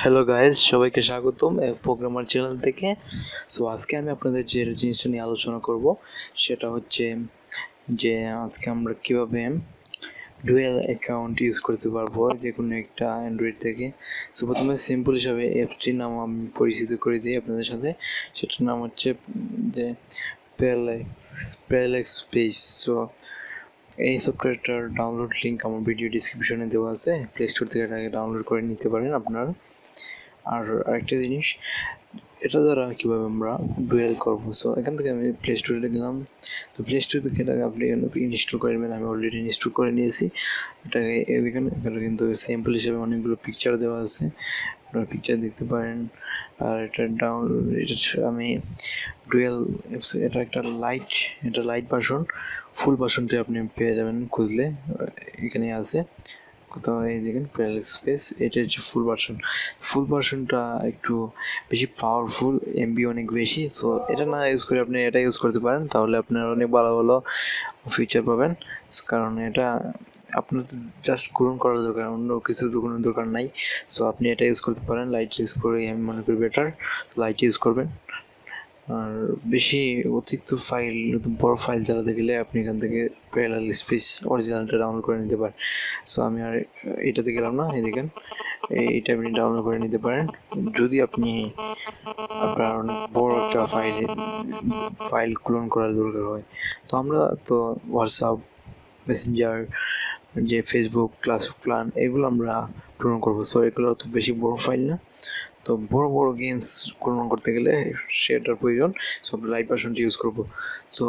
Hello guys, সবাইকে স্বাগতম programmer channel থেকে। সো আজকে আমি আপনাদের যে জিনিসটা নিয়ে আলোচনা করব সেটা হচ্ছে যে আজকে আমরা কিভাবে ডুয়েল অ্যাকাউন্ট ইউজ করতে পারবো যে কোনো একটা অ্যান্ড্রয়েড থেকে। সো প্রথমে সিম্পল হিসাবে অ্যাপটির নাম আমি পরিচিত করে দিই আপনাদের সাথে। সেটার নাম হচ্ছে যে প্যারাল্যাক্স পেজ। সো এই সফটওয়্যারটার ডাউনলোড লিঙ্ক আমার ভিডিও ডিসক্রিপশনে দেওয়া আছে, প্লে স্টোর থেকে এটাকে ডাউনলোড করে নিতে পারেন আপনারা। আর আরেকটা জিনিস, এটা দ্বারা কীভাবে আমরা ডুয়েল করবো। সো এখান থেকে আমি প্লে স্টোরে গেলাম। তো প্লে স্টোর থেকে এটাকে আপনি ইনস্টল করে নেবেন। আমি অলরেডি ইনস্টল করে নিয়েছি এটাকে। এখানে কিন্তু স্যাম্পল হিসেবে অনেকগুলো পিকচার দেওয়া আছে, আপনারা পিকচার দেখতে পারেন। আর এটা আমি ডুয়েল এটা একটা লাইট ভার্সন। ফুল ভার্সনটা আপনি পেয়ে যাবেন খুঁজলে, এখানে আছে কোথাও। এই দেখেন প্যারাল্যাক্স স্পেস, এটা হচ্ছে ফুল ভার্সনটা একটু বেশি পাওয়ারফুল, এমবি অনেক বেশি। সো এটা না ইউজ করে আপনি এটা ইউজ করতে পারেন, তাহলে আপনার অনেক ভালো ভালো ফিচার পাবেন। কারণ এটা আপনার তো জাস্ট গ্রহণ করার দরকার, অন্য কিছু তো কোনো দরকার নাই। সো আপনি এটা ইউজ করতে পারেন। লাইট ইউজ করে আমি মনে করি বেটার, লাইট ইউজ করবেন। আর বেশি অতিরিক্ত বড় ফাইল চালাতে গেলে আপনি এখান থেকে প্যারালাল স্পেস অরিজিনালটা ডাউনলোড করে নিতে পারেন। সো আমি আর এটাতে গেলাম না, এই দেখেন এইটা আপনি ডাউনলোড করে নিতে পারেন যদি আপনার অনেক বড় একটা ফাইল ক্লোন করার দরকার হয়। তো আমরা তো হোয়াটসঅ্যাপ, মেসেঞ্জার, যে ফেসবুক, ক্লাস প্ল্যান, এগুলো আমরা পূরণ করবো। সো এগুলো তো বেশি বড় ফাইল না। তো বড় বড় গেমস পূরণ করতে গেলে সেটার প্রয়োজন। সব লাইট ভার্সনটি ইউজ করব। তো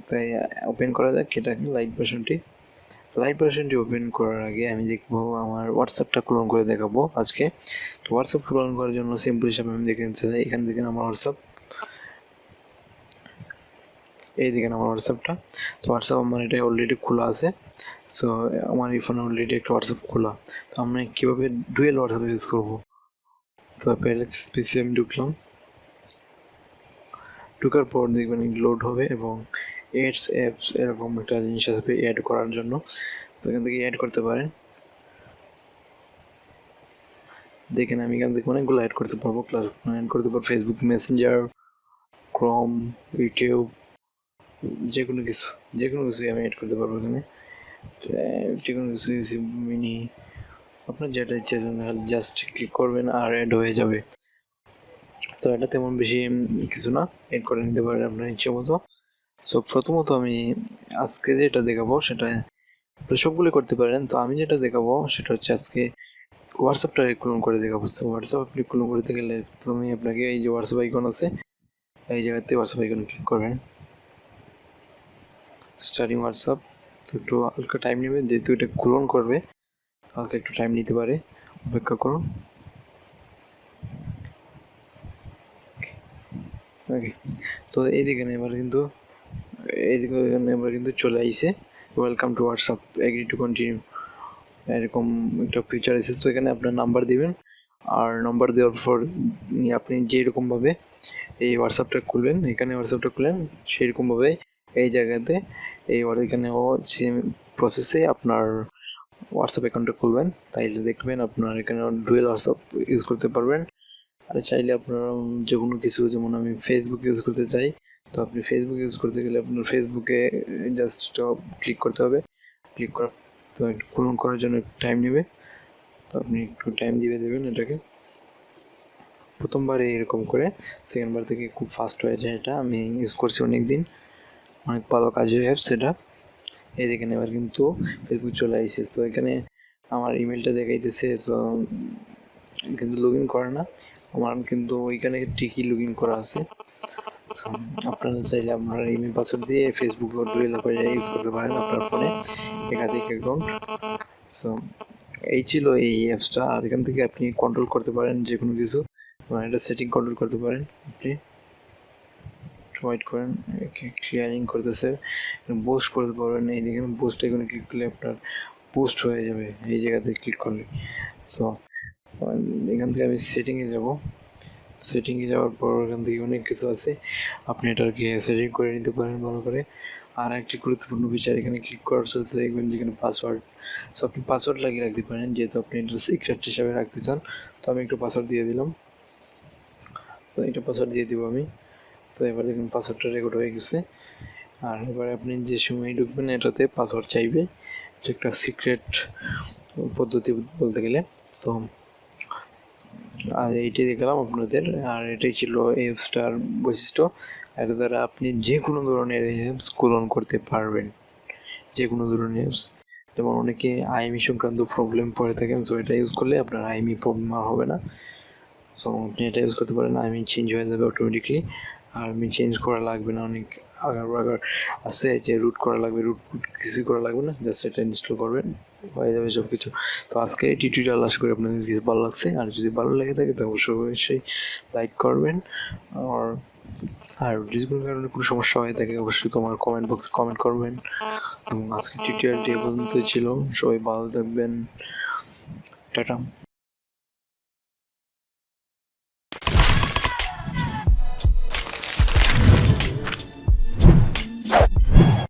তাই ওপেন করা যাক এটাকে, লাইট ভার্সনটি ওপেন করার আগে আমি দেখবো আমার হোয়াটসঅ্যাপটা ক্লোন করে দেখাবো আজকে। তো হোয়াটসঅ্যাপ ক্লোন করার জন্য সিম্পল হিসাবে আমি দেখে নিতে চাই, এখান থেকে আমার হোয়াটসঅ্যাপ, এই দেখেন আমার হোয়াটসঅ্যাপটা। তো হোয়াটসঅ্যাপ আমার এটা অলরেডি খোলা আছে। সো আমার এই ফোনে অলরেডি একটা হোয়াটসঅ্যাপ খোলা। তো আমরা কীভাবে ডুয়েল হোয়াটসঅ্যাপ ইউজ করবো। তো প্যারাল্যাক্স পিসি আমি ঢোকার পর দেখবেন লোড হবে এবং অ্যাপস এরকম একটা জিনিস আসবে অ্যাড করার জন্য। তো এখান থেকে অ্যাড করতে পারেন। দেখেন আমি এখান থেকে অনেকগুলো অ্যাড করতে পারবো, অ্যাড করতে পারবো ফেসবুক, মেসেঞ্জার, ক্রোম, ইউটিউব, যে কোনো কিছুই আমি অ্যাড করতে পারবো এখানে। যে কোনো কিছু মিনি, আপনার যেটা ইচ্ছে জাস্ট ক্লিক করবেন আর অ্যাড হয়ে যাবে। তো এটা তেমন বেশি কিছু না, অ্যাড করে নিতে পারেন আপনার ইচ্ছে মতো। সো প্রথমত আমি আজকে যেটা দেখাবো সেটা সবগুলো করতে পারেন। তো আমি যেটা দেখাবো সেটা হচ্ছে আজকে হোয়াটসঅ্যাপটা ক্লোন করে দেখাবো। সো হোয়াটসঅ্যাপ আপনি ক্লোন করতে গেলে প্রথমে আপনাকে এই যে হোয়াটসঅ্যাপ আইকন আছে, এই জায়গাতে হোয়াটসঅ্যাপ আইকন ক্লিক করবেন, স্টার্টিং হোয়াটসঅ্যাপ। তো একটু হালকা টাইম নেবে, যেহেতু এটা ক্লোন করবে হালকা একটু টাইম নিতে পারে, অপেক্ষা করুন। ওকে, তো এইদিকে এবার কিন্তু চলে আইছে welcome to WhatsApp, agree to continue, এরকম একটা ফিচার আছে। তো এখানে আপনার নাম্বার দিবেন, আর নাম্বার দেওয়ার পর আপনি যেরকমভাবে এই হোয়াটসঅ্যাপটা খুলবেন, এখানে হোয়াটসঅ্যাপটা খুলেন সেরকমভাবে এই জায়গাতে এখানেও সেম প্রসেসে আপনার হোয়াটসঅ্যাপ অ্যাকাউন্টটা খুলবেন। তাইলে দেখবেন আপনার এখানে ডুয়েল হোয়াটসঅ্যাপ ইউজ করতে পারবেন। আর চাইলে আপনার যে কোনো কিছু, যেমন আমি ফেসবুক ইউজ করতে চাই, তো আপনি ফেসবুক ইউজ করতে গেলে আপনার ফেসবুকে জাস্ট ক্লিক করতে হবে। ক্লিক করার তো একটু পূরণ করার জন্য একটু টাইম নেবে, তো আপনি একটু টাইম দেবেন এটাকে। প্রথমবার এরকম করে, সেকেন্ডবার থেকে খুব ফাস্ট হয়ে যায়। এটা আমি ইউজ করছি অনেক দিন, অনেক ভালো কাজের অ্যাপস এটা। এই দেখেন এবার কিন্তু ফেসবুক চলে আসছে। তো এখানে আমার ইমেলটা দেখাইতেছে, তো কিন্তু লগ ইন করে না আমার, কিন্তু ওইখানে ঠিকই লগ ইন করা আছে। আপনারা চাইলে আপনার ইমেল পাসওয়ার্ড দিয়ে ফেসবুক ডুয়েল করে ইউজ করতে পারেন আপনার ফোনে একাধিক অ্যাকাউন্ট। সো এই ছিল এই অ্যাপসটা। আর এখান থেকে আপনি কন্ট্রোল করতে পারেন যে কোনো কিছু, এটা সেটিং কন্ট্রোল করতে পারেন আপনি। ওয়েট করেন, ক্লিয়ারিং করতেছে, বুস্ট করতে পারবেন। এই দেখেন বুস্ট এখানে ক্লিক করলে আপনার বুস্ট হয়ে যাবে এই জায়গাতে ক্লিক করলে। সো এখান থেকে আমি সেটিংয়ে যাব, সেটিংয়ে যাওয়ার পর এখান থেকে অনেক কিছু আছে, আপনি এটাকে সেটিং করে নিতে পারেন ভালো করে। আর একটি গুরুত্বপূর্ণ বিষয়, এখানে ক্লিক করার সাথে দেখবেন যেখানে পাসওয়ার্ড, সো আপনি পাসওয়ার্ড লাগিয়ে রাখতে পারেন যেহেতু আপনি এটা সিক্রেট হিসাবে রাখতে চান। তো আমি একটু পাসওয়ার্ড দিয়ে দিলাম, তো এটা পাসওয়ার্ড দিয়ে দিব আমি। তো এবার দেখুন পাসওয়ার্ডটা রেকর্ড হয়ে গেছে। আর এবারে আপনি যে সময় ঢুকবেন এটাতে পাসওয়ার্ড চাইবে, এটা একটা সিক্রেট পদ্ধতি বলতে গেলে। সো আর এইটাই দেখালাম আপনাদের, আর এটাই ছিল এই অ্যাপসটার বৈশিষ্ট্য। এর দ্বারা আপনি যে কোনো ধরনের অ্যাপস ক্লোন করতে পারবেন, যে কোনো ধরনের অ্যাপস। যেমন অনেকে আইএমই সংক্রান্ত প্রবলেম পড়ে থাকেন, সো এটা ইউজ করলে আপনার আইএমই প্রবলেম আর হবে না। সো আপনি এটা ইউজ করতে পারেন, আইএমই চেঞ্জ হয়ে যাবে অটোমেটিকলি। আর আইএমই চেঞ্জ করা লাগবে না, অনেক আগার আছে যে রুট করা লাগবে, রুট কিছুই করা লাগবে না, জাস্ট এটা ইনস্টল করবেন, হয়ে যাবে সব কিছু। তো আজকে এই টিউটোরিয়াল আশা করি আপনাদের কিছু ভালো লাগছে, আর যদি ভালো লেগে থাকে তো অবশ্যই লাইক করবেন। আর যদি কোনো কারণে কোনো সমস্যা হয়ে থাকে অবশ্যই আমার কমেন্ট বক্সে কমেন্ট করবেন। এবং আজকের টিউটোরিয়ালটি এ পর্যন্তই ছিল, সবাই ভালো থাকবেন, টাটা।